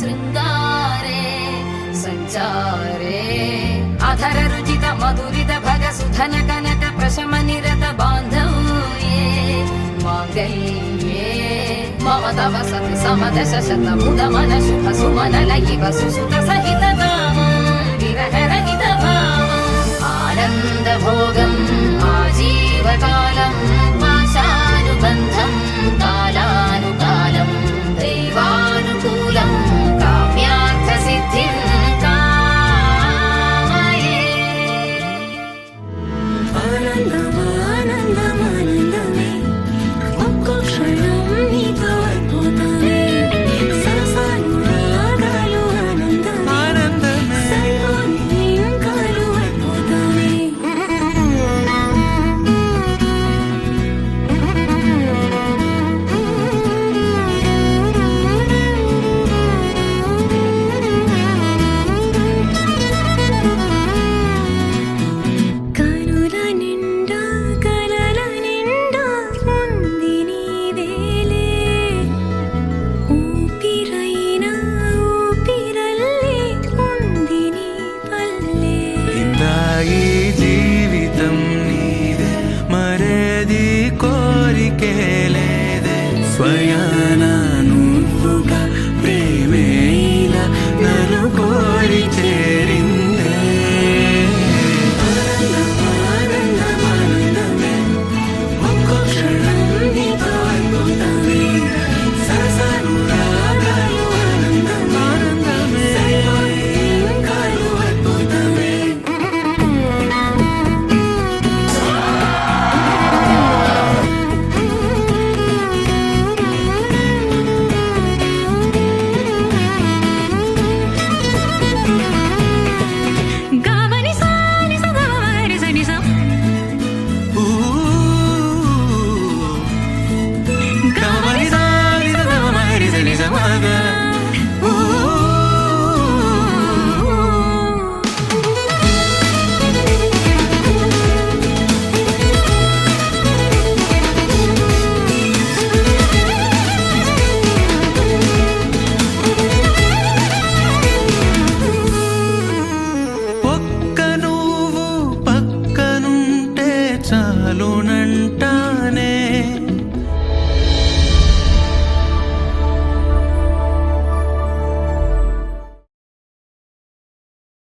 శృంగారే సంచారే అధర రుచిత మధురిత భగ సుధన కనక ప్రశమ నిరత బాంధవ్యే మాంగళ్యే మమ తవ సతి సమదశ శత ముద మన శుభ సుమన లయివ సుసుత సహిత విరహ రహిత భావం ఆనంద భోగం ఆజీవకాలం పాశానుబంధం కాలానుకాలం దైవానుకూలం కామ్యార్థ సిద్ధిం కామయే ఆనందమానందమానందమే ఒక్కో క్షణం నీతో అయిపోతానే సరసాలు రాగాలు ఆనందమే సరిపోని ఇంకాలు అయిపోతానే కనుల నిండా కలల నిండా ఉంది నీవేలే ఊపిరైనా ఊపిరల్లే ఉంది నీ పల్లె ఇందా ఈ జీవితం నీదే మరేది కోరికే లేదే స్వయాన నువ్వుగా ప్రేమే ఇలా నన్ను కోరి చేరిందే ఆనందమానందమే ఒక్కో క్షణం నీతో అయిపోతానే సరసాలు రాగాలు ఆనందమే సరిపోని ఇంకాలు అయిపోతానే గావని సాని సగమరి సని స ఊ గమని సాని సగమరి సని సమగ ఊ ఒక్క నువ్వు పక్కనుంటే చాలునంటానే